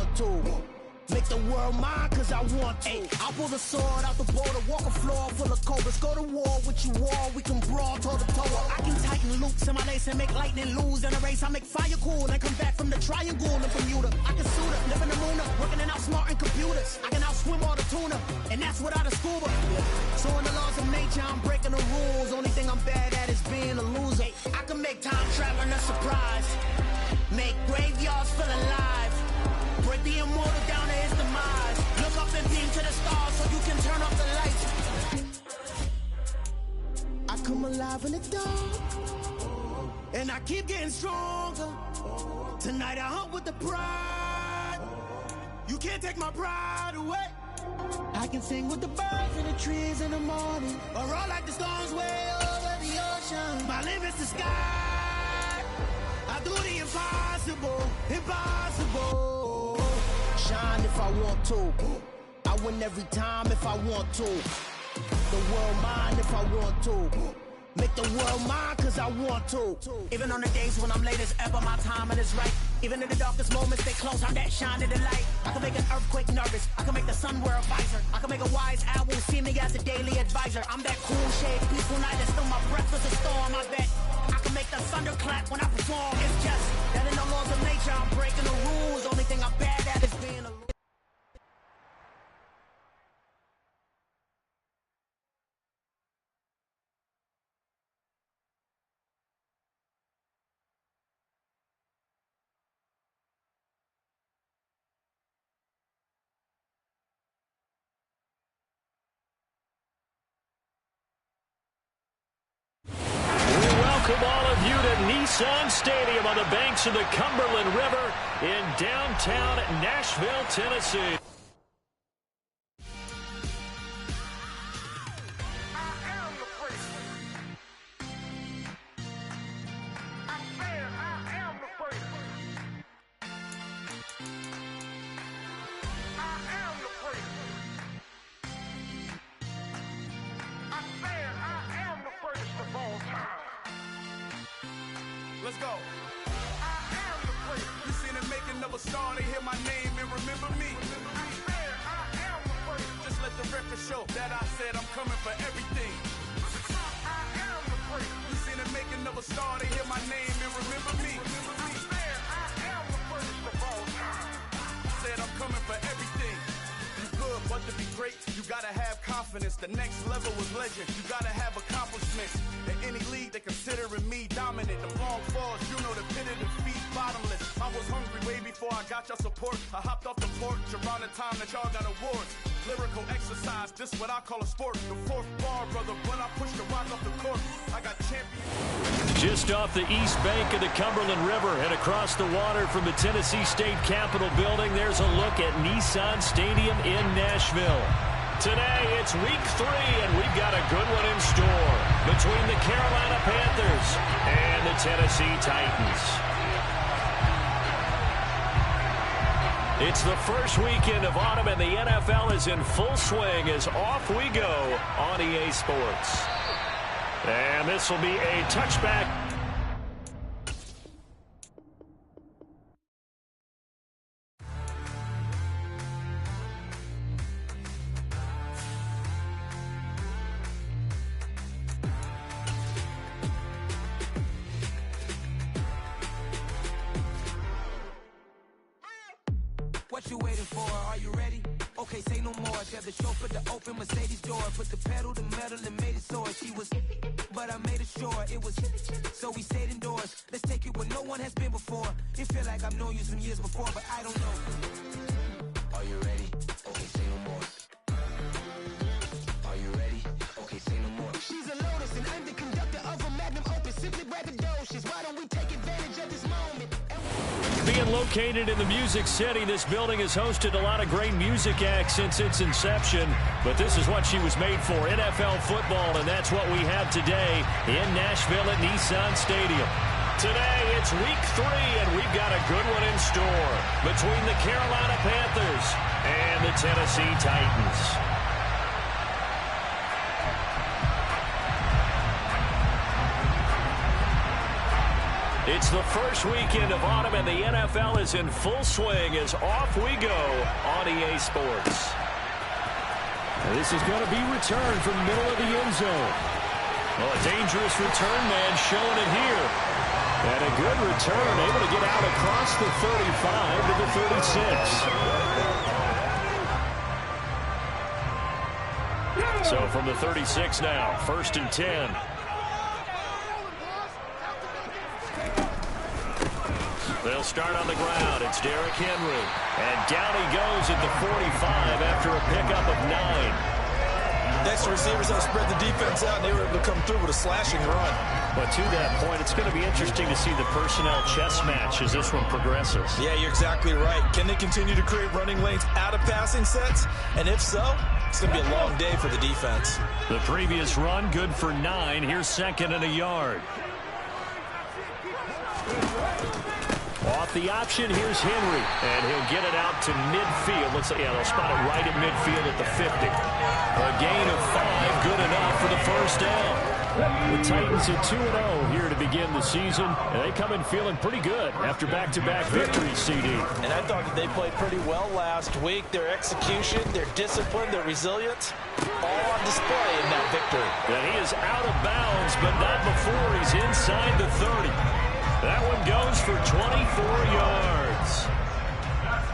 want to. Make the world mine cause I want to. I'll pull the sword out the border, walk a floor full of cobras. Go to war with you all, we can brawl toe to toe. I can tighten loops in my lace and make lightning lose in a race. I make fire cool and come back from the triangle in Bermuda. I can suit up, live in the moon up, working and outsmarting computers. I can outswim all the tuna, and that's without a scuba. So in the laws of nature, I'm breaking the rules. Only thing I'm bad at is being a loser. I can make time traveling a surprise, make graveyards feel alive. Break the immortal down to his demise. Look up and beam to the stars so you can turn off the lights. I come alive in the dark, and I keep getting stronger. Tonight I hunt with the pride. You can't take my pride away. I can sing with the birds and the trees in the morning, or roll like the storms way over the ocean. My limit's the sky. I do the impossible, impossible. Shine if I want to. I win every time if I want to. The world mine if I want to. Make the world mine cause I want to. Even on the days when I'm late as ever, my timing is right. Even in the darkest moments, stay close, I'm that shine in the light. I can make an earthquake nervous, I can make the sun wear a visor. I can make a wise owl see me as a daily advisor. I'm that cool shade, peaceful night, and still my breath is a storm, I bet. I can make the thunder clap when I perform. It's just that in the laws of nature, I'm breaking the rules. Only thing I'm bad at is being a loser. Welcome all of you to Nissan Stadium on the banks of the Cumberland River in downtown Nashville, Tennessee. Let's go. I am the place. You seen the making of a star, they hear my name and remember me. I am the place. Just let the record show that I said I'm coming for everything. I am the place. You seen the making of a star, they hear my name and remember me. I am the first of all time. Said I'm coming for everything. You good, but to be great, you gotta have confidence. The next level was legend. You gotta have accomplishments. In any league, they considering me dominant. The long falls, you know the pit of defeat, bottomless. I was hungry way before I got your support. I hopped off the porch around the time that y'all got awards. Lyrical exercise, this what I call a sport. The fourth bar, brother, when I push the rock off the court, I got champions. Just off the east bank of the Cumberland River and across the water from the Tennessee State Capitol building, there's a look at Nissan Stadium in Nashville. Today, it's week 3, and we've got a good one in store between the Carolina Panthers and the Tennessee Titans. It's the first weekend of autumn, and the NFL is in full swing as off we go on EA Sports. And this will be a touchback. What you waiting for? Are you ready? Okay, say no more. Tell the chauffeur to open Mercedes door. Put the pedal to metal and made it soar. She was, but I made it sure it was. So we stayed indoors. Let's take it where no one has been before. It feel like I've known you some years before, but I don't know. Are you ready? Okay, say no more. Are you ready? Okay, say no more. She's a Lotus and I'm the conductor of a magnum opus. Simply braggadocious. Why don't we take advantage of this moment? Being located in the Music City, this building has hosted a lot of great music acts since its inception, but this is what she was made for, NFL football, and that's what we have today in Nashville at Nissan Stadium. Today, it's week 3, and we've got a good one in store between the Carolina Panthers and the Tennessee Titans. It's the first weekend of autumn, and the NFL is in full swing as off we go on EA Sports. This is going to be returned from the middle of the end zone. Well, a dangerous return man showing it here. And a good return, able to get out across the 35 to the 36. So from the 36 now, 1st and 10. They'll start on the ground. It's Derrick Henry. And down he goes at the 45 after a pickup of 9. Next, receivers have spread the defense out, and they were able to come through with a slashing run. But to that point, it's going to be interesting to see the personnel chess match as this one progresses. Yeah, you're exactly right. Can they continue to create running lanes out of passing sets? And if so, it's going to be a long day for the defense. The previous run, good for 9. Here's 2nd and a yard. Off the option, here's Henry. And he'll get it out to midfield. Looks like, yeah, they'll spot it right at midfield at the 50. A gain of 5, good enough for the first down. The Titans at 2-0 here to begin the season. And they come in feeling pretty good after back-to-back victories, CD. And I thought that they played pretty well last week. Their execution, their discipline, their resilience, all on display in that victory. And he is out of bounds, but not before he's inside the 30. That one goes for 24 yards.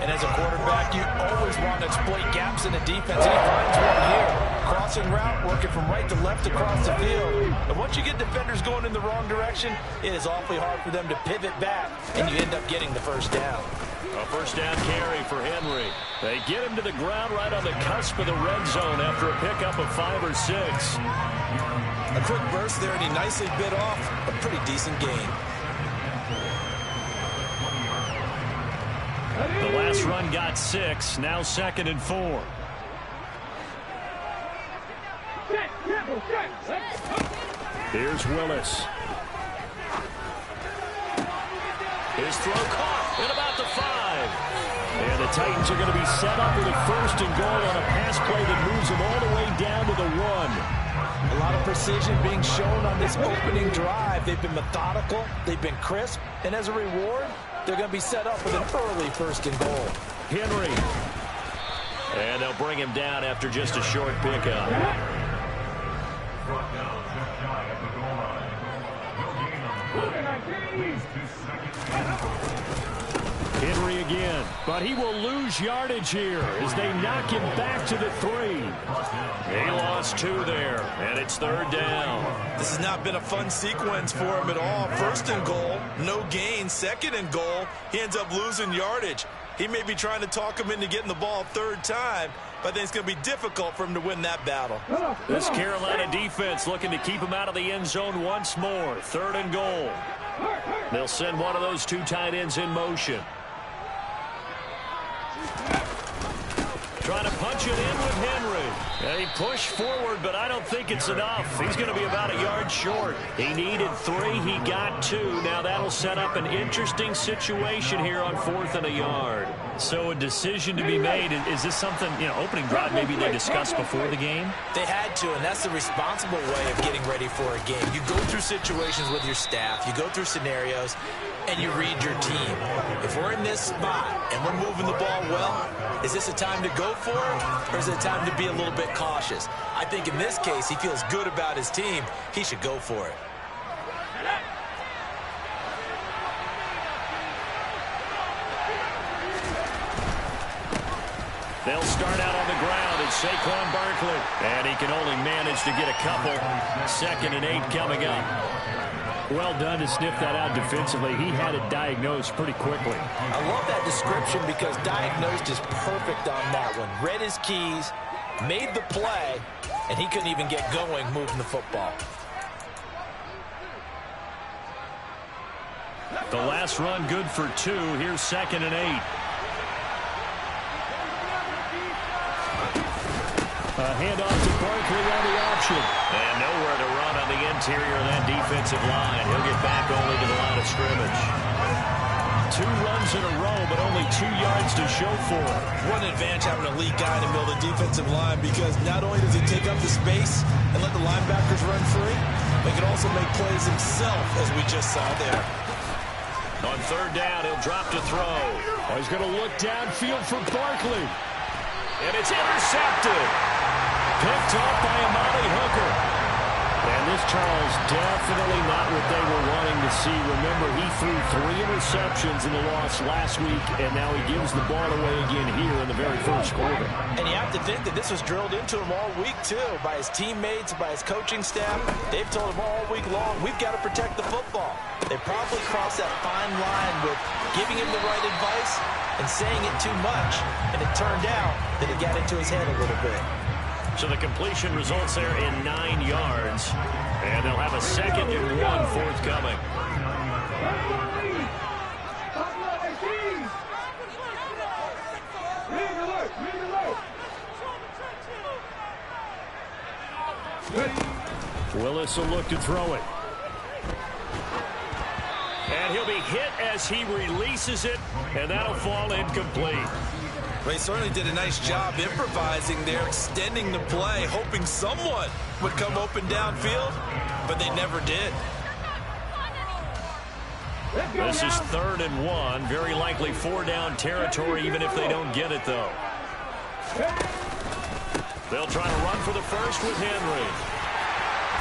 And as a quarterback, you always want to exploit gaps in the defense. He finds one here. Crossing route, working from right to left across the field. And once you get defenders going in the wrong direction, it is awfully hard for them to pivot back, and you end up getting the first down. A first down carry for Henry. They get him to the ground right on the cusp of the red zone after a pickup of 5 or 6. A quick burst there, and he nicely bit off a pretty decent gain. The last run got 6, now 2nd and 4. Here's Willis. His throw caught at about the 5. And the Titans are going to be set up with a 1st and goal on a pass play that moves them all the way down to the 1. A lot of precision being shown on this opening drive. They've been methodical, they've been crisp, and as a reward, they're going to be set up with an early 1st and goal. Henry. And they'll bring him down after just a short pickup. Henry again, but he will lose yardage here as they knock him back to the 3. He lost 2 there, and it's 3rd down. This has not been a fun sequence for him at all. 1st and goal, no gain. 2nd and goal, he ends up losing yardage. He may be trying to talk him into getting the ball 3rd time, but I think it's going to be difficult for him to win that battle. This Carolina defense looking to keep him out of the end zone once more. 3rd and goal. They'll send one of those 2 tight ends in motion. Trying to punch it in with Henry. And he pushed forward, but I don't think it's enough. He's going to be about a yard short. He needed 3. He got 2. Now that'll set up an interesting situation here on 4th and a yard. So a decision to be made. Is this something, opening drive maybe they discussed before the game? They had to, and that's the responsible way of getting ready for a game. You go through situations with your staff. You go through scenarios, and you read your team. If we're in this spot and we're moving the ball well, is this a time to go for it, or is it a time to be a little bit cautious? I think in this case, he feels good about his team. He should go for it. They'll start out on the ground. It's Saquon Barkley. And he can only manage to get a couple. 2nd and 8 coming up. Well done to sniff that out defensively. He had it diagnosed pretty quickly. I love that description because diagnosed is perfect on that one. Read his keys, made the play, and he couldn't even get going moving the football. The last run good for 2. Here's 2nd and 8. A handoff to Barkley on the option. And nowhere to run on the interior of that defensive line. He'll get back only to the line of scrimmage. 2 runs in a row, but only 2 yards to show for it. What an advantage having an elite guy in the middle of the defensive line, because not only does he take up the space and let the linebackers run free, but he can also make plays himself, as we just saw there. On third down, he'll drop to throw. Oh, he's going to look downfield for Barkley. And it's intercepted. Picked off by Amani Hooker. And this, Charles, definitely not what they were wanting to see. Remember, he threw 3 interceptions in the loss last week, and now he gives the ball away again here in the very first quarter. And you have to think that this was drilled into him all week, too, by his teammates, by his coaching staff. They've told him all week long, we've got to protect the football. They probably crossed that fine line with giving him the right advice and saying it too much. And it turned out that it got into his head a little bit. So the completion results there in 9 yards. And they'll have a 2nd and 1 forthcoming. Willis will look to throw it. And he'll be hit as he releases it, and that'll fall incomplete. Well, he certainly did a nice job improvising there, extending the play, hoping someone would come open downfield, but they never did. This is 3rd and 1. Very likely 4-down territory, even if they don't get it, though. They'll try to run for the first with Henry.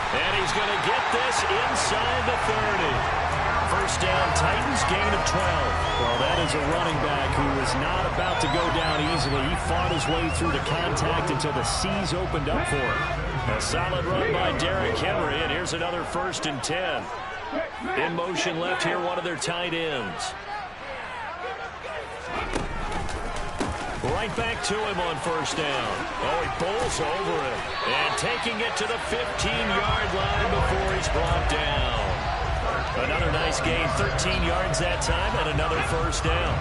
And he's going to get this inside the 30. First down, Titans, gain of 12. Well, that is a running back who is not about to go down easily. He fought his way through the contact until the C's opened up for him. A solid run by Derrick Henry, and here's another 1st and 10. In motion left here, one of their tight ends. Right back to him on first down. Oh, he bowls over him. And taking it to the 15-yard line before he's brought down. Another nice gain, 13 yards that time, and another first down.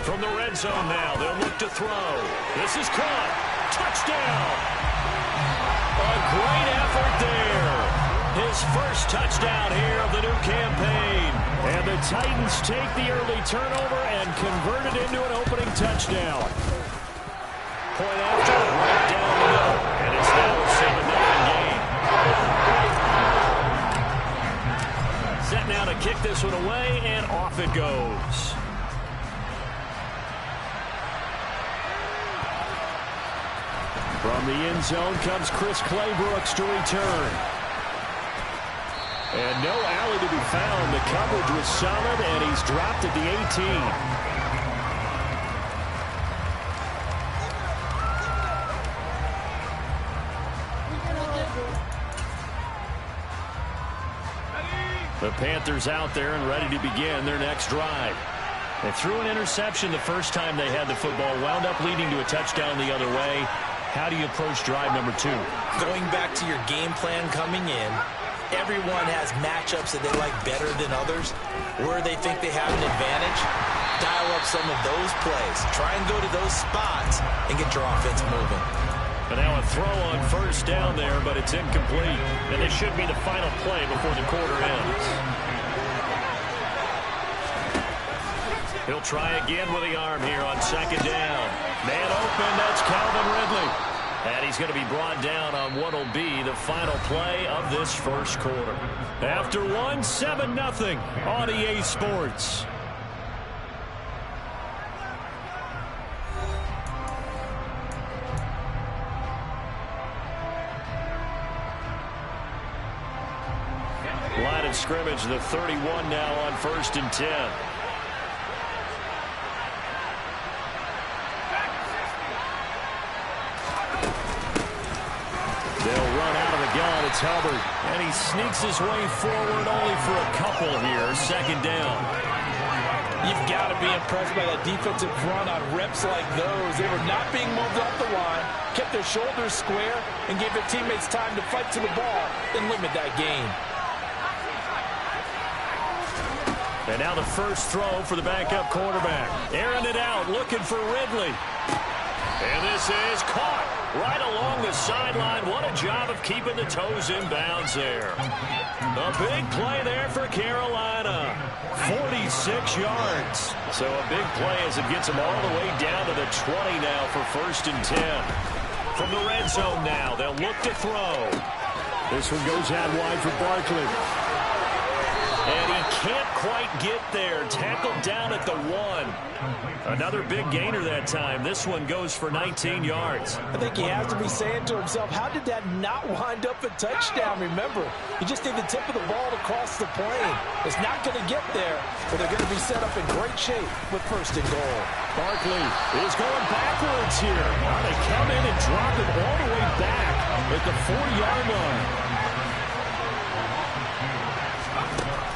From the red zone now, they'll look to throw. This is caught. Touchdown! A great effort there. His first touchdown here of the new campaign. And the Titans take the early turnover and convert it into an opening touchdown. Point after, right down the middle. And it's now a 7-0 game. Set now to kick this one away, and off it goes. From the end zone comes Chris Claybrooks to return. And no alley to be found. The coverage was solid, and he's dropped at the 18. The Panthers out there and ready to begin their next drive. They threw an interception the first time they had the football, wound up leading to a touchdown the other way. How do you approach drive number 2? Going back to your game plan coming in, everyone has matchups that they like better than others. Where they think they have an advantage, dial up some of those plays. Try and go to those spots and get your offense moving. And now a throw on first down there, but it's incomplete. And this should be the final play before the quarter ends. He'll try again with the arm here on second down. Man open, that's Calvin Ridley. And he's going to be brought down on what will be the final play of this first quarter. After 7-0 on EA Sports. Line of scrimmage, the 31 now on 1st and 10. They'll run out of the gun. It's Hubbard. And he sneaks his way forward only for a couple here. Second down. You've got to be impressed by that defensive front on reps like those. They were not being moved off the line, kept their shoulders square, and gave their teammates time to fight to the ball and limit that gain. And now the first throw for the backup quarterback. Airing it out, looking for Ridley. And this is caught right along the sideline. What a job of keeping the toes in bounds there. A big play there for Carolina. 46 yards. So a big play as it gets them all the way down to the 20 now for 1st and 10. From the red zone now, they'll look to throw. This one goes out wide for Barkley. And he can't quite get there. Tackled down at the 1. Another big gainer that time. This one goes for 19 yards. I think he has to be saying to himself, how did that not wind up a touchdown? Remember, you just need the tip of the ball to cross the plane. It's not going to get there, but they're going to be set up in great shape with 1st and goal. Barkley is going backwards here. They come in and drop it all the way back at the 4-yard line.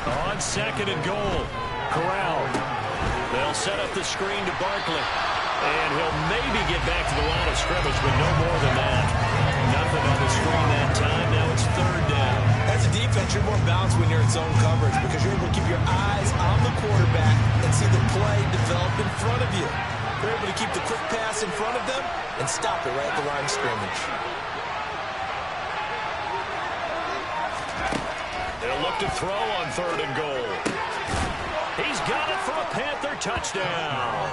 On 2nd and goal, Corral. They'll set up the screen to Barkley. And he'll maybe get back to the line of scrimmage, but no more than that. Nothing on the screen that time. Now it's 3rd down. As a defense, you're more balanced when you're in zone coverage because you're able to keep your eyes on the quarterback and see the play develop in front of you. You're able to keep the quick pass in front of them and stop it right at the line of scrimmage. They'll look to throw on 3rd and goal. He's got it for a Panther touchdown.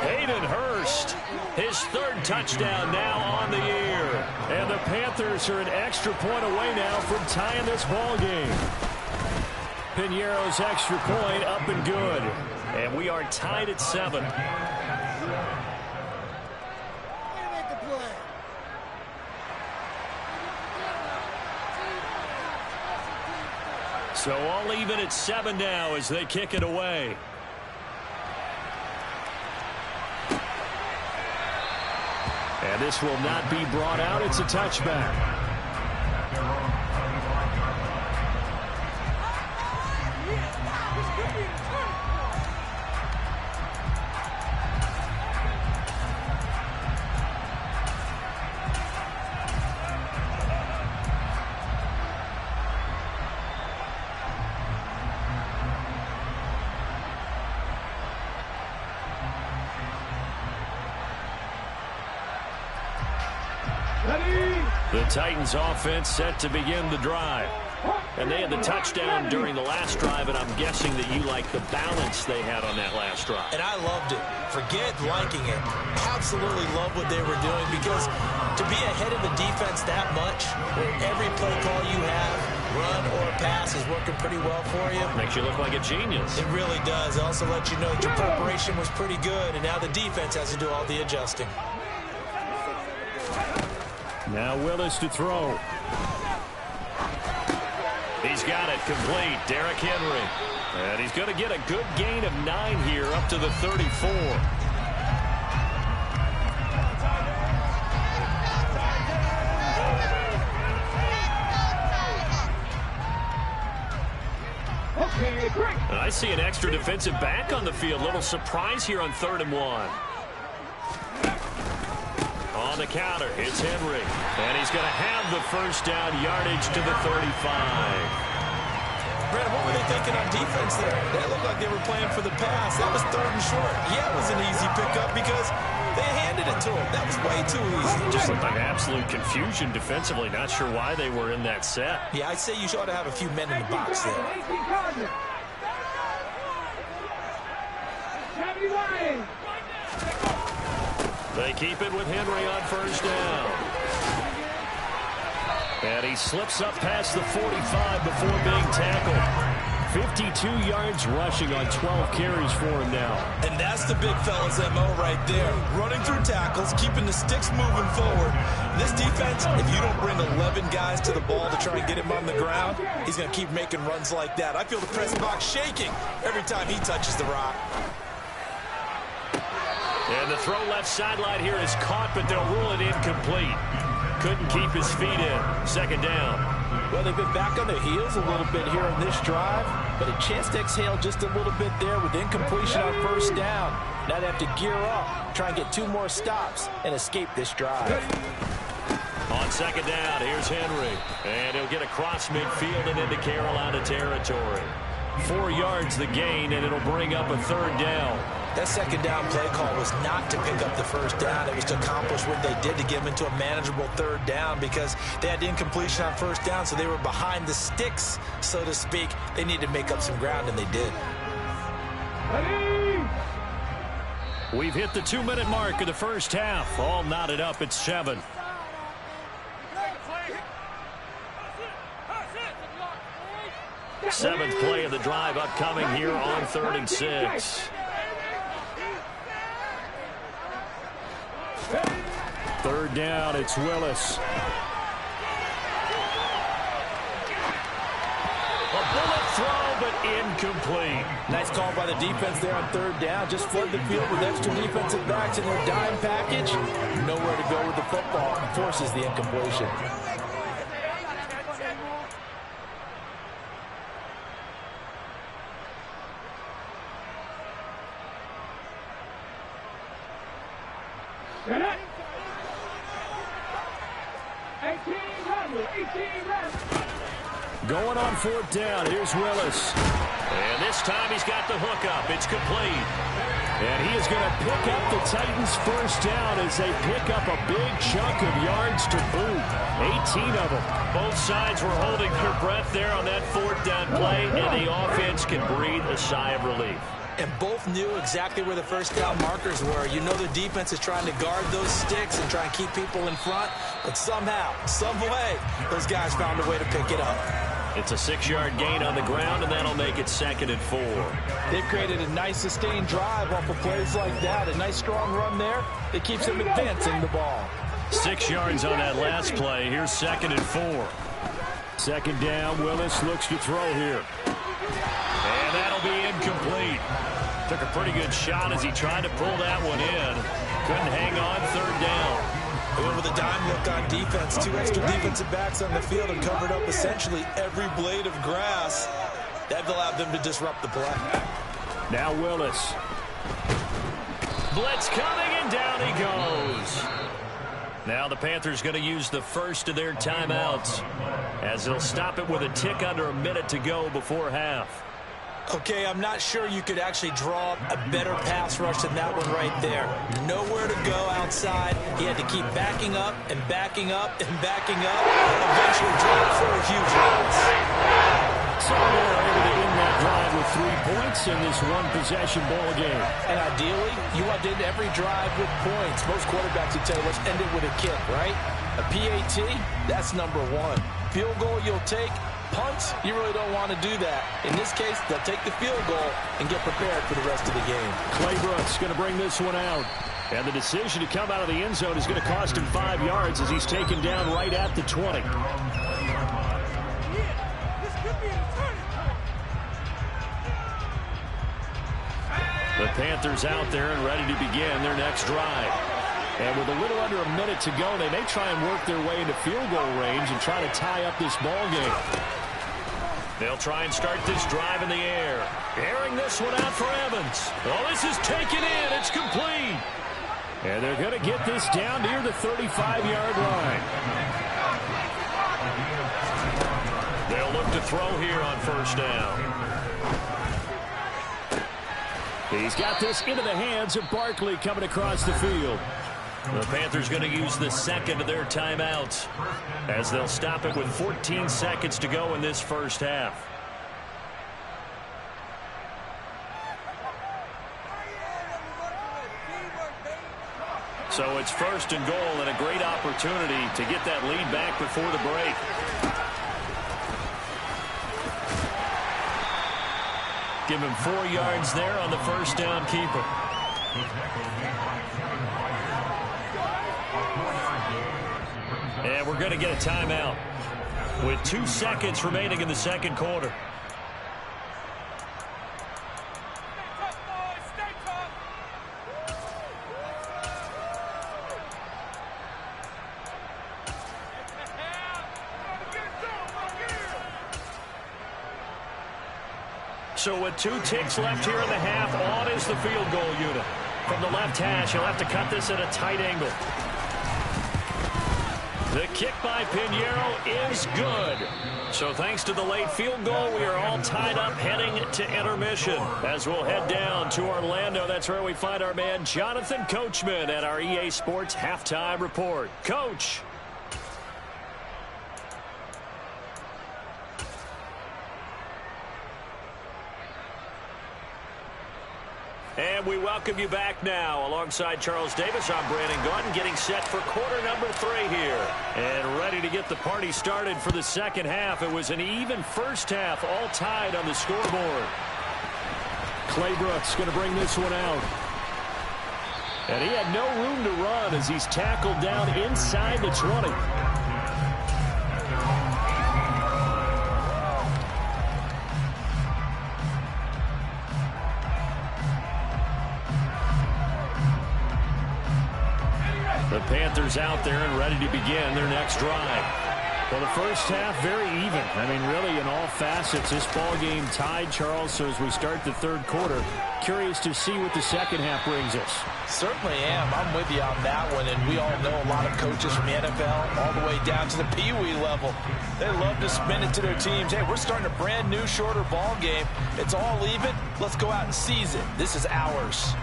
Hayden Hurst, his 3rd touchdown now on the year. And the Panthers are an extra point away now from tying this ball game. Piñeiro's extra point up and good. And we are tied at 7. So all even at 7 now as they kick it away. And this will not be brought out. It's a touchback. The Titans offense set to begin the drive. And they had the touchdown during the last drive, and I'm guessing that you like the balance they had on that last drive. And I loved it. Forget liking it. Absolutely love what they were doing because to be ahead of the defense that much, where every play call you have, run or pass, is working pretty well for you. Makes you look like a genius. It really does. It also lets you know that your preparation was pretty good, and now the defense has to do all the adjusting. Now Willis to throw. He's got it complete. Derrick Henry. And he's going to get a good gain of 9 here up to the 34. I see an extra defensive back on the field. Little surprise here on 3rd and 1. On the counter, it's Henry. And he's going to have the 1st down yardage to the 35. Brad, what were they thinking on defense there? They looked like they were playing for the pass. That was 3rd and short. Yeah, it was an easy pickup because they handed it to him. That was way too easy. Just looked like absolute confusion defensively. Not sure why they were in that set. Yeah, I'd say you ought to have a few men in the box there. They keep it with Henry on 1st down. And he slips up past the 45 before being tackled. 52 yards rushing on 12 carries for him now. And that's the big fella's MO right there. Running through tackles, keeping the sticks moving forward. This defense, if you don't bring 11 guys to the ball to try and get him on the ground, he's going to keep making runs like that. I feel the press box shaking every time he touches the rock. And the throw left sideline here is caught, but they'll rule it incomplete. Couldn't keep his feet in. 2nd down. Well, they've been back on their heels a little bit here on this drive, but a chance to exhale just a little bit there with incompletion on 1st down. Now they have to gear up, try and get 2 more stops, and escape this drive. On 2nd down, here's Henry. And he'll get across midfield and into Carolina territory. 4 yards the gain, and it'll bring up a 3rd down. That 2nd down play call was not to pick up the 1st down. It was to accomplish what they did to get them into a manageable 3rd down because they had incompletion on 1st down, so they were behind the sticks, so to speak. They needed to make up some ground, and they did. We've hit the 2-minute mark of the first half. All knotted up at 7. Seventh play of the drive upcoming here on 3rd and 6. Third down, it's Willis. A bullet throw, but incomplete. Nice call by the defense there on 3rd down. Just flood the field with extra defensive backs in their dime package. Nowhere to go with the football. Forces the incompletion. Going on 4th down, here's Willis. And this time he's got the hook up. It's complete. And he is going to pick up the Titans' first down as they pick up a big chunk of yards to boot. 18 of them. Both sides were holding their breath there on that 4th down play, and the offense can breathe a sigh of relief. And both knew exactly where the first down markers were. You know the defense is trying to guard those sticks and try and keep people in front. But somehow, some way, those guys found a way to pick it up. It's a 6-yard gain on the ground, and that'll make it 2nd and 4. They've created a nice sustained drive off of plays like that. A nice strong run there that keeps them advancing the ball. 6 yards on that last play. Here's 2nd and 4. 2nd down, Willis looks to throw here. And that'll be incomplete. Took a pretty good shot as he tried to pull that one in. Couldn't hang on 3rd down. They went with a dime look on defense. 2 extra defensive backs on the field and covered up essentially every blade of grass. That allowed them to disrupt the play. Now Willis. Blitz coming, and down he goes. Now the Panthers going to use the first of their timeouts as they'll stop it with a tick under a minute to go before half. Okay, I'm not sure you could actually draw a better pass rush than that one right there. Nowhere to go outside. He had to keep backing up and backing up and backing up. Eventually dropped for a huge loss. So they're able to end that drive with 3 points in this one-possession ball game. And ideally, you want to end every drive with points. Most quarterbacks would tell you, let's end it with a kick, right? A PAT, that's number 1. Field goal you'll take. Punts, you really don't want to do that. In this case, they'll take the field goal and get prepared for the rest of the game. Clay Brooks going to bring this one out. And the decision to come out of the end zone is going to cost him 5 yards as he's taken down right at the 20. The Panthers out there and ready to begin their next drive. And with a little under a minute to go, they may try and work their way into field goal range and try to tie up this ball game. They'll try and start this drive in the air. Airing this one out for Evans. Oh, this is taken in. It's complete. And they're going to get this down near the 35-yard line. They'll look to throw here on 1st down. He's got this into the hands of Barkley coming across the field. The Panthers going to use the 2nd of their timeouts as they'll stop it with 14 seconds to go in this first half. So it's 1st and goal and a great opportunity to get that lead back before the break. Give him 4 yards there on the 1st down keeper. And we're going to get a timeout with 2 seconds remaining in the 2nd quarter. So with 2 ticks left here in the half, on is the field goal unit. From the left hash, he'll have to cut this at a tight angle. The kick by Pinheiro is good. So thanks to the late field goal, we are all tied up heading to intermission. As we'll head down to Orlando, that's where we find our man Jonathan Coachman at our EA Sports Halftime Report. Coach. And we welcome you back now. Alongside Charles Davis, I'm Brandon Gaudin, getting set for quarter number 3 here. And ready to get the party started for the second half. It was an even first half, all tied on the scoreboard. Claybrooks going to bring this one out. And he had no room to run as he's tackled down inside the 20. The Panthers out there and ready to begin their next drive. Well, the first half, very even. I mean, really, in all facets, this ball game tied, Charles. So as we start the third quarter, curious to see what the second half brings us. Certainly am. I'm with you on that one. And we all know a lot of coaches from the NFL all the way down to the Pee-wee level. They love to spin it to their teams. Hey, we're starting a brand new, shorter ball game. It's all even. Let's go out and seize it. This is ours.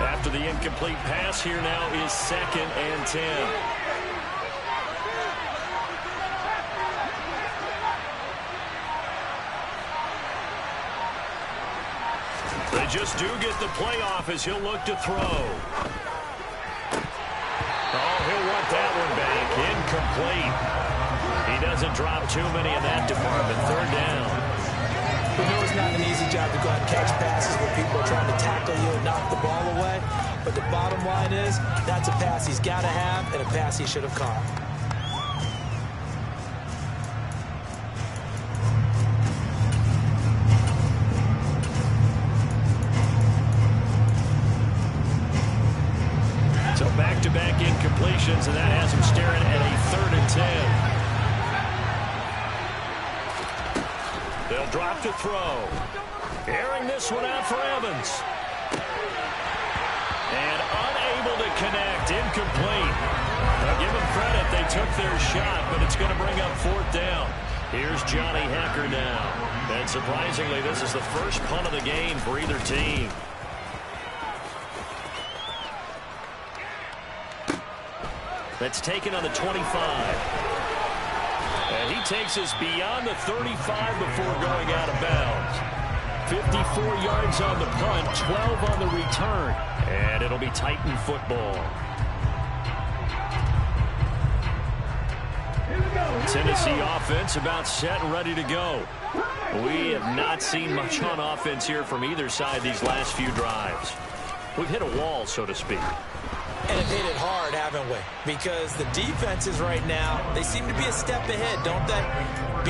After the incomplete pass, here now is 2nd and 10. They just do get the playoff as he'll look to throw. Oh, he'll want that one back. Incomplete. He doesn't drop too many in that department. 3rd down. We know it's not an easy job to go out and catch passes where people are trying to tackle you and knock the ball away. But the bottom line is, that's a pass he's got to have and a pass he should have caught. So back-to-back incompletions, and that has him staring at a 3rd and 10. They'll drop to throw. Airing this one out for Evans. And unable to connect. Incomplete. Now give them credit. They took their shot, but it's going to bring up 4th down. Here's Johnny Hecker now. And surprisingly, this is the first punt of the game for either team. That's taken on the 25. And he takes us beyond the 35 before going out of bounds. 54 yards on the punt, 12 on the return. And it'll be Titan football. Tennessee offense about set and ready to go. We have not seen much on offense here from either side these last few drives. We've hit a wall, so to speak. And have hit it hard, haven't we? Because the defenses right now, they seem to be a step ahead, don't they?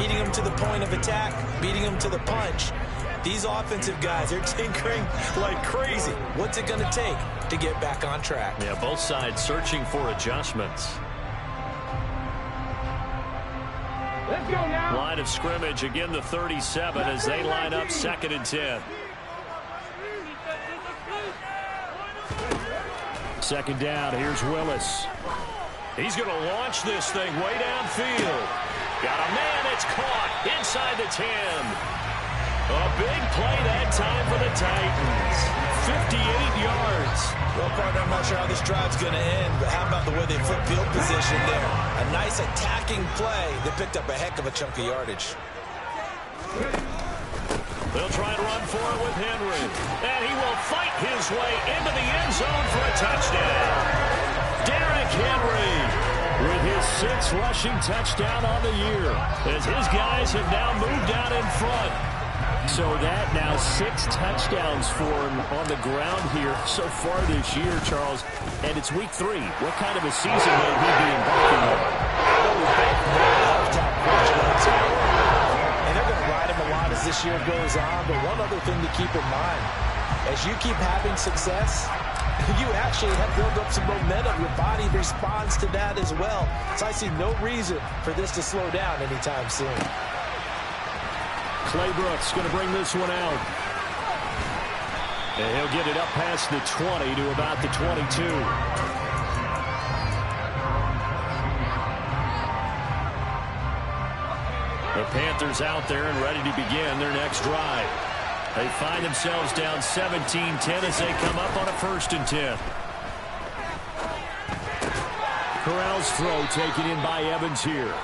Beating them to the point of attack, beating them to the punch. These offensive guys, they're tinkering like crazy. What's it going to take to get back on track? Yeah, both sides searching for adjustments. Let's go now. Line of scrimmage, again the 37 as they line up 2nd and 10. 2nd down, here's Willis. He's going to launch this thing way downfield. Got a man, it's caught inside the 10. A big play that time for the Titans. 58 yards. Well, partner, I'm not sure how this drive's going to end, but how about the way they flip field position there? A nice attacking play. They picked up a heck of a chunk of yardage. They'll try to run for it with Henry. And he will fight his way into the end zone for a touchdown. Derrick Henry with his 6th rushing touchdown on the year as his guys have now moved out in front. So that now 6 touchdowns for him on the ground here so far this year, Charles. And it's week 3. What kind of a season will he be embarking on? And they're going to ride him a lot as this year goes on. But one other thing to keep in mind, as you keep having success, you actually have built up some momentum. Your body responds to that as well. So I see no reason for this to slow down anytime soon. Claybrooks going to bring this one out. And he'll get it up past the 20 to about the 22. The Panthers out there and ready to begin their next drive. They find themselves down 17-10 as they come up on a 1st and 10. Corral's throw taken in by Evans here.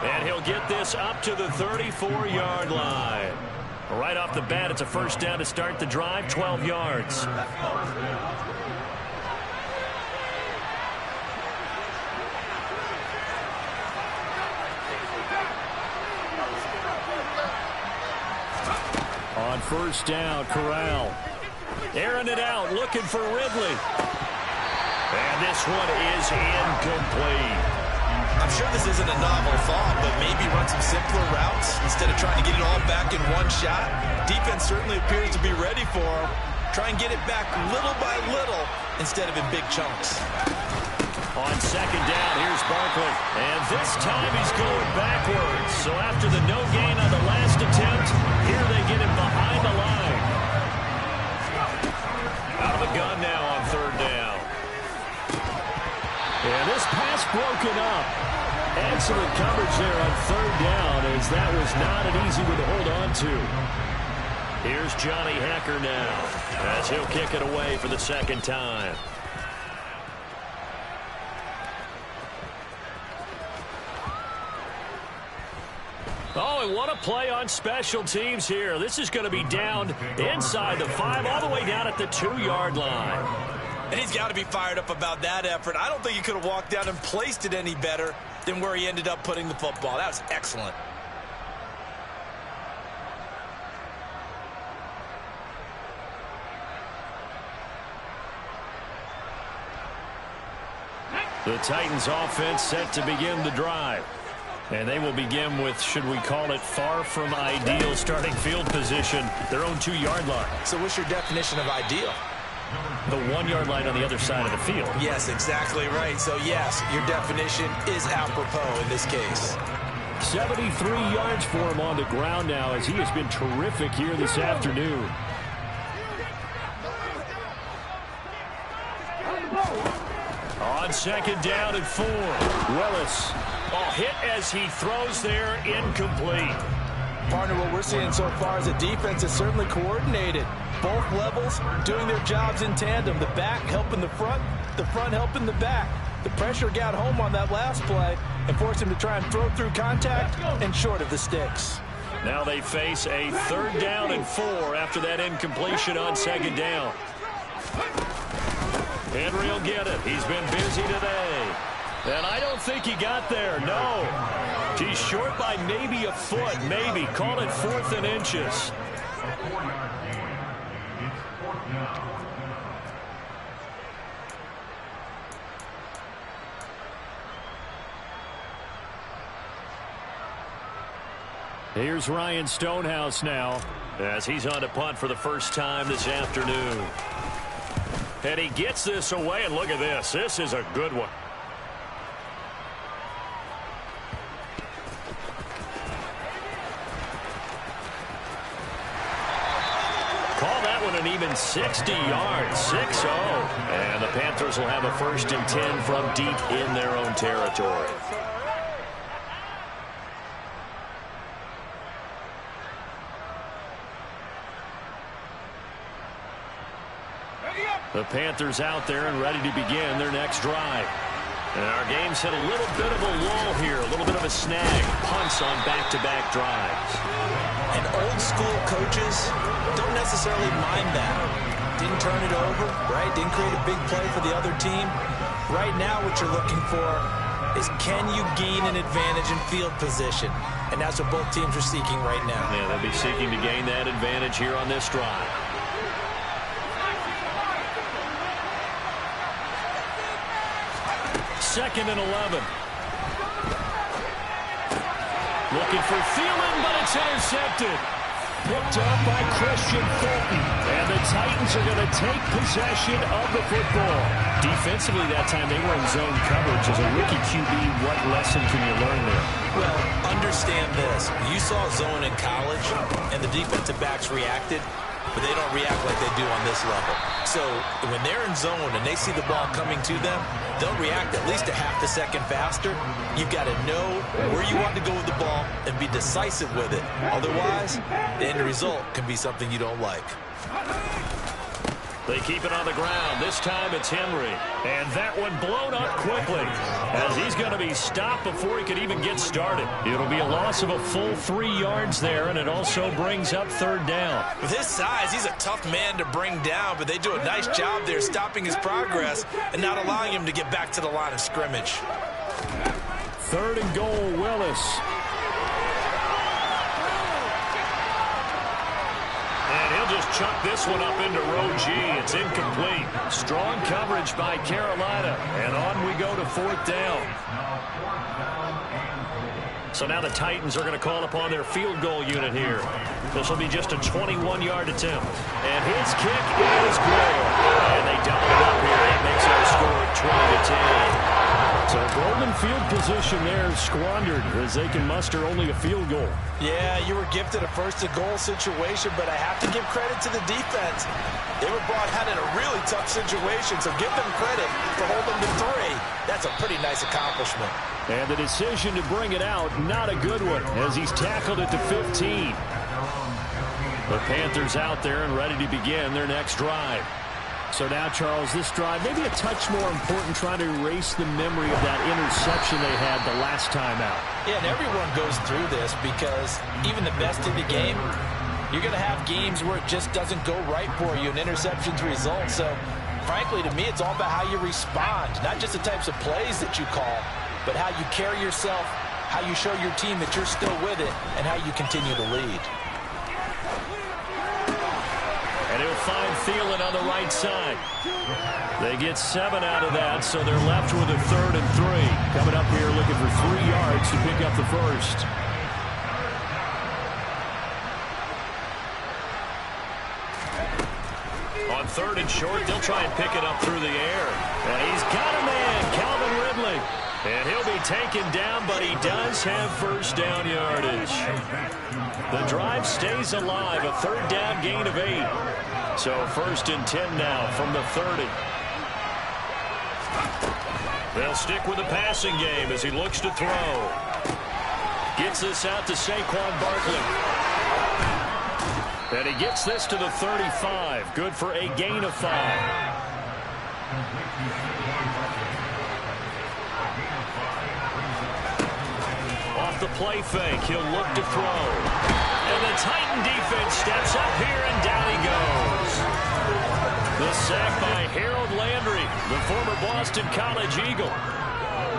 And he'll get this up to the 34-yard line. Right off the bat, it's a 1st down to start the drive, 12 yards. On 1st down, Corral. Airing it out, looking for Ridley. And this one is incomplete. I'm sure this isn't a novel thought, but maybe run some simpler routes instead of trying to get it all back in one shot. Defense certainly appears to be ready for him. Try and get it back little by little instead of in big chunks. On 2nd down, here's Barkley. And this time he's going backwards. So after the no gain on the last attempt, here they get him behind the line. Out of the gun now on 3rd down. And this pass broken up. Excellent coverage there on 3rd down, as that was not an easy one to hold on to. Here's Johnny Hekker now, as he'll kick it away for the 2nd time. Oh, and what a play on special teams here. This is going to be down inside the 5, all the way down at the 2-yard line. And he's got to be fired up about that effort. I don't think he could have walked down and placed it any better than where he ended up putting the football. That was excellent. The Titans offense set to begin the drive. And they will begin with, should we call it, far from ideal starting field position, their own 2-yard line. So what's your definition of ideal? The 1-yard line on the other side of the field. Yes, exactly right. So, yes, your definition is apropos in this case. 73 yards for him on the ground now, as he has been terrific here this afternoon. On 2nd down and 4. Willis. Hit as he throws there, incomplete. Partner, what we're seeing so far is the defense is certainly coordinated. Both levels doing their jobs in tandem. The back helping the front helping the back. The pressure got home on that last play and forced him to try and throw through contact and short of the sticks. Now they face a 3rd down and 4 after that incompletion on 2nd down. Henry will get it. He's been busy today. And I don't think he got there, no. He's short by maybe a foot, maybe. Call it 4th and inches. Here's Ryan Stonehouse now, as he's on to punt for the first time this afternoon. And he gets this away, and look at this. This is a good one. Call that one an even 60 yards, 6-0. And the Panthers will have a 1st and 10 from deep in their own territory. The Panthers out there and ready to begin their next drive. And our game's hit a little bit of a lull here, a little bit of a snag. Punts on back-to-back drives. And old school coaches don't necessarily mind that. Didn't turn it over, right? Didn't create a big play for the other team. Right now what you're looking for is, can you gain an advantage in field position? And that's what both teams are seeking right now. Yeah, they'll be seeking to gain that advantage here on this drive. Second and 11. Looking for Thielen, but it's intercepted. Picked up by Christian Fulton. And the Titans are going to take possession of the football. Defensively that time, they were in zone coverage. As a rookie QB, what lesson can you learn there? Well, understand this. You saw zone in college, and the defensive backs reacted. but they don't react like they do on this level. So when they're in zone and they see the ball coming to them, they'll react at least a half a second faster. You've got to know where you want to go with the ball and be decisive with it. Otherwise, the end result can be something you don't like. They keep it on the ground. This time it's Henry. And that one blown up quickly as he's going to be stopped before he could even get started. It'll be a loss of a full 3 yards there, and it also brings up third down. With his size, he's a tough man to bring down, but they do a nice job there stopping his progress and not allowing him to get back to the line of scrimmage. Third and goal, Willis. And he'll just chuck this one up into row G. It's incomplete. Strong coverage by Carolina. And on we go to fourth down. So now the Titans are going to call upon their field goal unit here. This will be just a 21-yard attempt. And his kick is good. And they double it up here. That makes our score 20-10. So golden field position there squandered as they can muster only a field goal. Yeah, you were gifted a first-and-goal situation, but I have to give credit to the defense. They were brought out in a really tough situation, so give them credit for holding to 3. That's a pretty nice accomplishment. And the decision to bring it out, not a good one, as he's tackled it to 15. The Panthers out there and ready to begin their next drive. So now, Charles, this drive maybe a touch more important, trying to erase the memory of that interception they had the last time out. Yeah, and everyone goes through this because even the best in the game, you're going to have games where it just doesn't go right for you and interceptions result. So, frankly, to me, it's all about how you respond, not just the types of plays that you call, but how you carry yourself, how you show your team that you're still with it, and how you continue to lead. And he'll find Thielen on the right side. They get 7 out of that, so they're left with a 3rd and 3. Coming up here looking for 3 yards to pick up the first. On 3rd and short, they'll try and pick it up through the air. And he's got a man, Calvin Ridley. And he'll be taken down, but he does have first down yardage. The drive stays alive, a 3rd down gain of 8. So 1st and 10 now from the 30. They'll stick with the passing game as he looks to throw. Gets this out to Saquon Barkley. And he gets this to the 35. Good for a gain of 5. Off the play fake, he'll look to throw. And the Titan defense steps up here, and down he goes. The sack by Harold Landry, the former Boston College Eagle.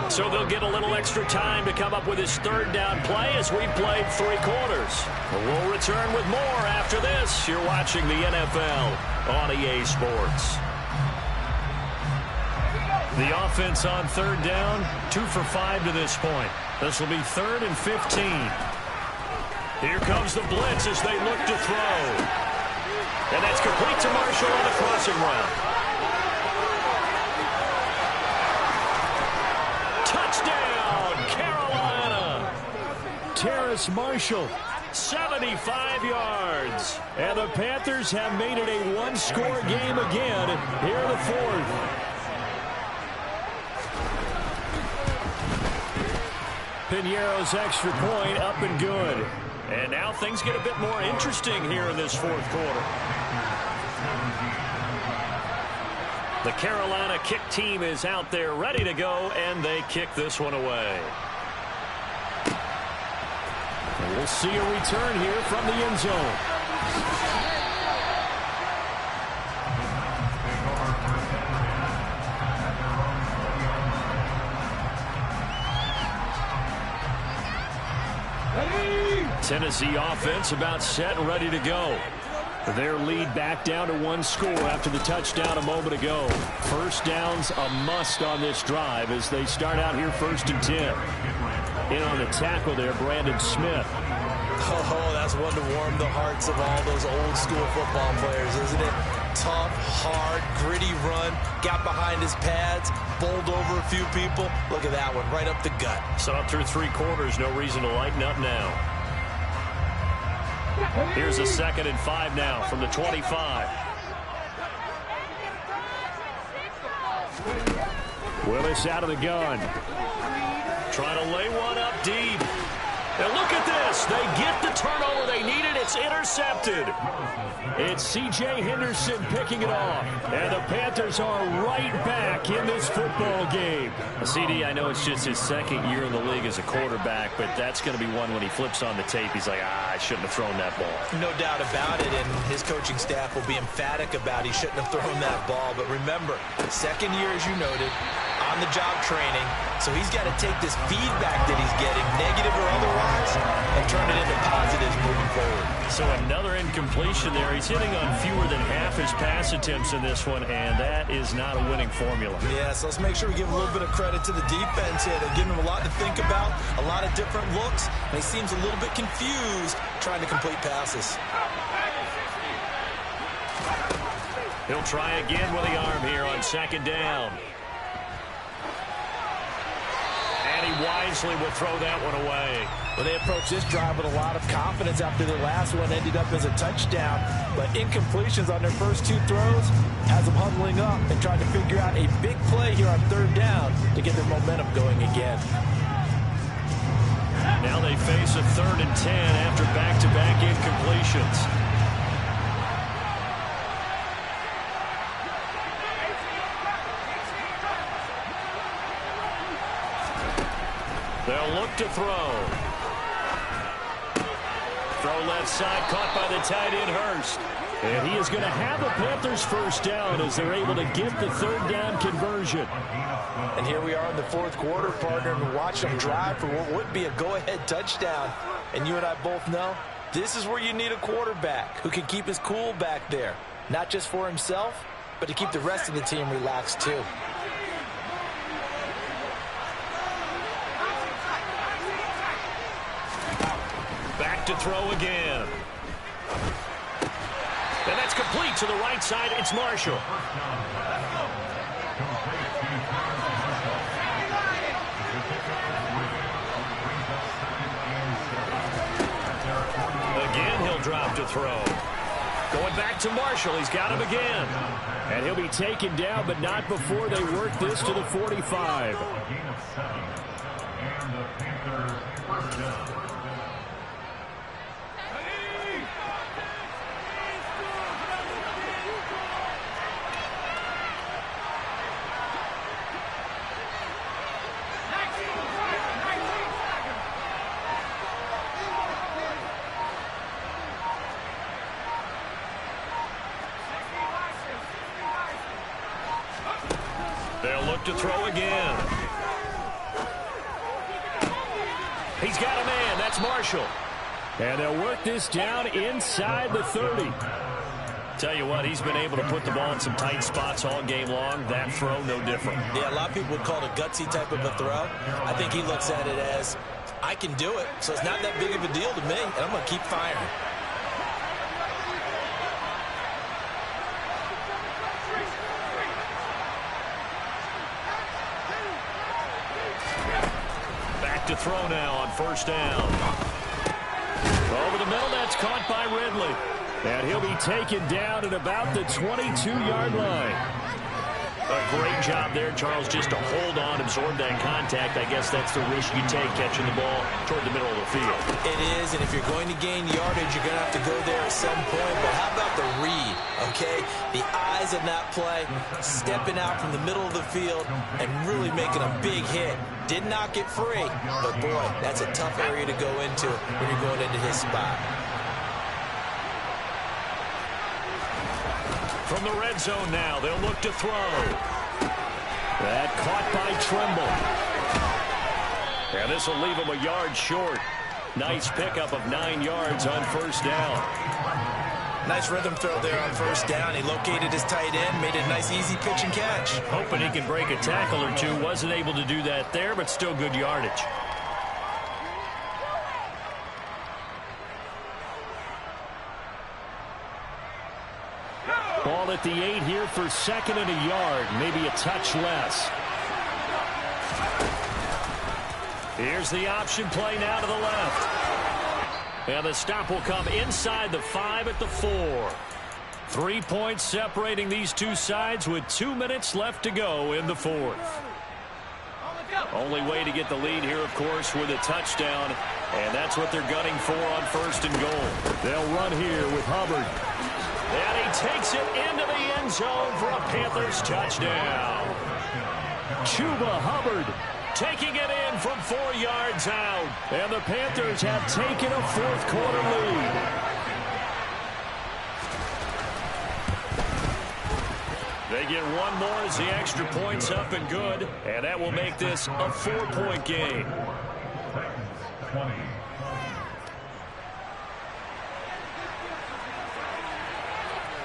So they'll get a little extra time to come up with his 3rd down play as we've played 3 quarters. We'll return with more after this. You're watching the NFL on EA Sports. The offense on 3rd down, 2 for 5 to this point. This will be 3rd and 15. Here comes the blitz as they look to throw. And that's complete to Marshall on the crossing route. Touchdown, Carolina! Terrace Marshall, 75 yards. And the Panthers have made it a 1-score game again here in the 4th. Piñeiro's extra point up and good. And now things get a bit more interesting here in this 4th quarter. The Carolina kick team is out there ready to go, and they kick this one away. And we'll see a return here from the end zone. Tennessee offense about set and ready to go. Their lead back down to 1 score after the touchdown a moment ago. First down's a must on this drive as they start out here 1st and 10. In on the tackle there, Brandon Smith. Oh, that's one to warm the hearts of all those old school football players, isn't it? Tough, hard, gritty run, got behind his pads, bowled over a few people. Look at that one, right up the gut. So up through 3 quarters, no reason to lighten up now. Here's a 2nd and 5 now from the 25. Willis out of the gun. Trying to lay one up deep. And look at this. They get the turnover they needed. It's intercepted. It's C.J. Henderson picking it off. And the Panthers are right back in this football game. CD, I know it's just his 2nd year in the league as a quarterback, but that's going to be one when he flips on the tape. He's like, I shouldn't have thrown that ball. No doubt about it, and his coaching staff will be emphatic about he shouldn't have thrown that ball. But remember, 2nd year, as you noted, on-the-job training, so he's got to take this feedback that he's getting, negative or otherwise, and turn it into positives moving forward. So another incompletion there. He's hitting on fewer than half his pass attempts in this one, and that is not a winning formula. Yeah, so let's make sure we give a little bit of credit to the defense here. They're giving him a lot to think about, a lot of different looks, and he seems a little bit confused trying to complete passes. He'll try again with the arm here on 2nd down. And he wisely will throw that one away. Well, they approached this drive with a lot of confidence after their last one ended up as a touchdown. But incompletions on their first 2 throws has them huddling up and trying to figure out a big play here on 3rd down to get their momentum going again. Now they face a 3rd and 10 after back-to-back incompletions. They'll look to throw. Throw left side, caught by the tight end Hurst. And he is going to have the Panthers 1st down as they're able to get the 3rd down conversion. And here we are in the 4th quarter, partner, and watch them drive for what would be a go-ahead touchdown. And you and I both know this is where you need a quarterback who can keep his cool back there. Not just for himself, but to keep the rest of the team relaxed too. Back to throw again. And that's complete to the right side. It's Marshall. Again, he'll drop to throw. Going back to Marshall. He's got him again. And he'll be taken down, but not before they work this to the 45. They'll look to throw again. He's got a man. That's Marshall. And they'll work this down inside the 30. Tell you what, he's been able to put the ball in some tight spots all game long. That throw, no different. Yeah, a lot of people would call it a gutsy type of a throw. I think he looks at it as, I can do it, so it's not that big of a deal to me, and I'm going to keep firing. Back to throw now on 1st down. Over the middle, that's caught by Ridley. And he'll be taken down at about the 22-yard line. A great job there, Charles, just to hold on, absorb that contact. I guess that's the risk you take catching the ball toward the middle of the field. It is, and if you're going to gain yardage, you're going to have to go there at some point. But how about the read, okay? The eyes of that play, stepping out from the middle of the field and really making a big hit. Did not get free, but boy, that's a tough area to go into when you're going into his spot. From the red zone now, they'll look to throw. That caught by Trimble. And this will leave him a yard short. Nice pickup of 9 yards on 1st down. Nice rhythm throw there on 1st down. He located his tight end, made it a nice easy pitch and catch. Hoping he can break a tackle or two. Wasn't able to do that there, but still good yardage. Ball at the 8 here for 2nd and a yard. Maybe a touch less. Here's the option play now to the left. And the stop will come inside the 5 at the 4. 3 points separating these two sides with 2 minutes left to go in the 4th. Only way to get the lead here, of course, with a touchdown. And that's what they're gunning for on 1st and goal. They'll run here with Hubbard. And he takes it into the end zone for a Panthers touchdown. Chuba Hubbard taking it in from 4 yards out. And the Panthers have taken a 4th quarter lead. They get one more as the extra point's up and good. And that will make this a 4-point game.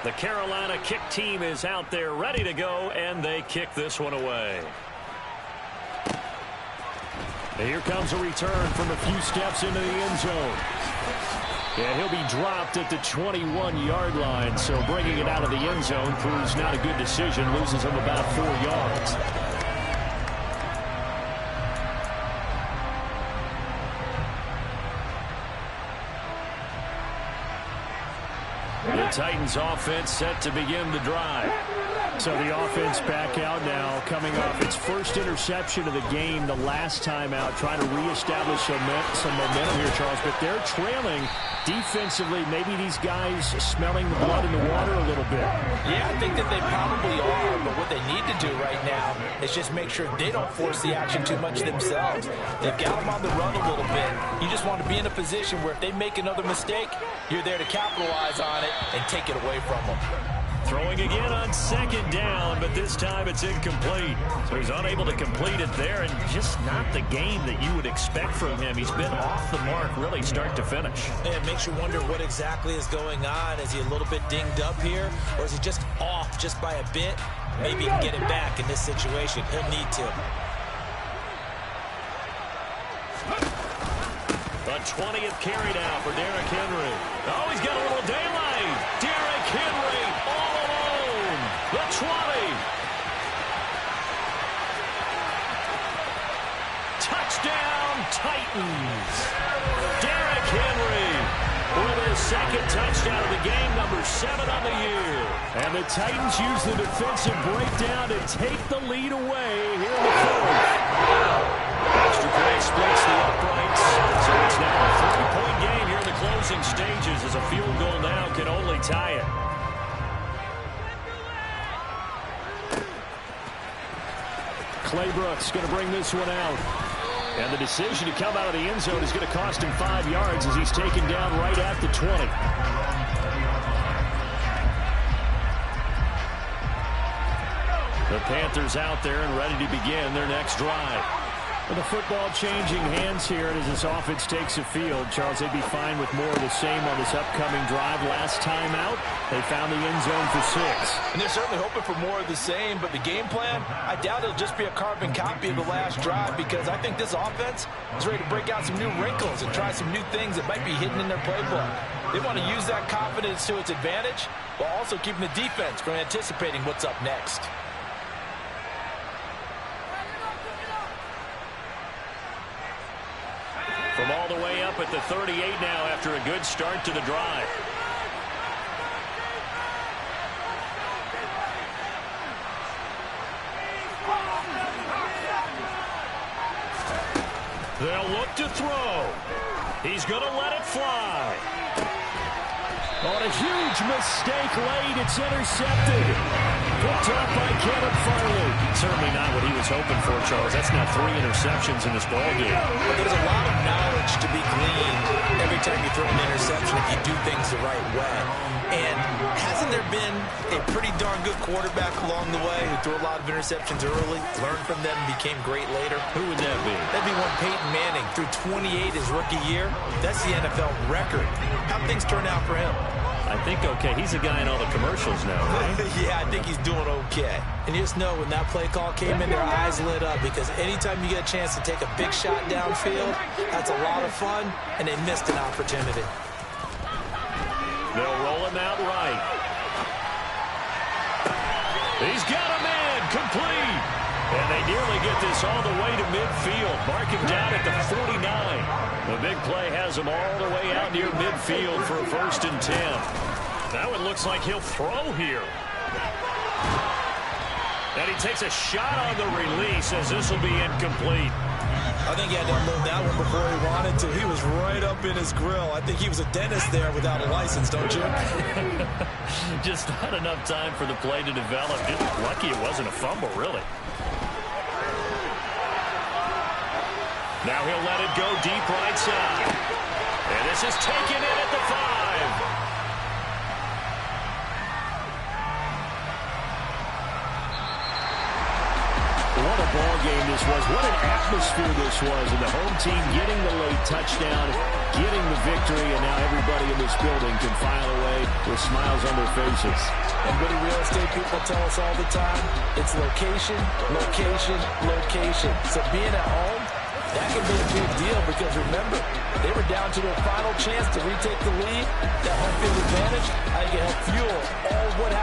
The Carolina kick team is out there ready to go, and they kick this one away. And here comes a return from a few steps into the end zone. And he'll be dropped at the 21-yard line, so bringing it out of the end zone proves not a good decision, loses him about 4 yards. The Titans offense set to begin the drive. So the offense back out now, coming off its first interception of the game the last time out, trying to reestablish some momentum here, Charles. But they're trailing defensively. Maybe these guys smelling the blood in the water a little bit. Yeah, I think that they probably are. But what they need to do right now is just make sure they don't force the action too much themselves. They've got them on the run a little bit. You just want to be in a position where if they make another mistake, you're there to capitalize on it and take it away from them. Throwing again on 2nd down, but this time it's incomplete. So he's unable to complete it there, and just not the game that you would expect from him. He's been off the mark really start to finish. And it makes you wonder what exactly is going on. Is he a little bit dinged up here, or is he just off just by a bit? Maybe he can get it back in this situation. He'll need to. The 20th carry now for Derrick Henry. Oh, he's got a little daylight. Derrick Henry all alone. The 20. Touchdown, Titans. Derrick Henry with his 2nd touchdown of the game, number 7 on the year. And the Titans use the defensive breakdown to take the lead away here in the 4th. Extra point splits the uprights. So it's now a 3-point game here in the closing stages as a field goal now can only tie it. Clay Brooks going to bring this one out. And the decision to come out of the end zone is going to cost him 5 yards as he's taken down right at the 20. The Panthers out there and ready to begin their next drive. With the football changing hands here as this offense takes the field, Charles, they'd be fine with more of the same on this upcoming drive. Last time out, they found the end zone for 6. And they're certainly hoping for more of the same, but the game plan, I doubt it'll just be a carbon copy of the last drive because I think this offense is ready to break out some new wrinkles and try some new things that might be hidden in their playbook. They want to use that confidence to its advantage while also keeping the defense from anticipating what's up next. From all the way up at the 38 now after a good start to the drive. They'll look to throw. He's going to let it fly. On a huge mistake late, it's intercepted. Picked up by Kevin Farley. Certainly not what he was hoping for, Charles. That's now 3 interceptions in this ballgame. But there's a lot of knowledge to be gleaned every time you throw an interception if you do things the right way. And hasn't there been a pretty darn good quarterback along the way who threw a lot of interceptions early, learned from them, and became great later? Who would that be? That'd be one Peyton Manning. Threw 28 his rookie year. That's the NFL record. How'd things turn out for him? I think okay. He's a guy in all the commercials now, right? Yeah, I think he's doing okay. And you just know when that play call came in, their eyes lit up because anytime you get a chance to take a big shot downfield, that's a lot of fun, and they missed an opportunity. They'll roll him out right. He's got a man complete. And they nearly get this all the way to midfield. Mark him down at the 49. The big play has him all the way out near midfield for a 1st and 10. Now it looks like he'll throw here. And he takes a shot on the release as this will be incomplete. I think he had to unload that one before he wanted to. He was right up in his grill. I think he was a dentist there without a license, don't you? Just not enough time for the play to develop. Just lucky it wasn't a fumble, really. Now he'll let it go deep right side. And this is taken in at the 5. What a ball game this was. What an atmosphere this was. And the home team getting the late touchdown, getting the victory, and now everybody in this building can file away with smiles on their faces. And good real estate people tell us all the time, it's location, location, location. So being at home, that can be a big deal because remember, they were down to their final chance to retake the lead. That home field advantage, I think it helped fuel all what happened.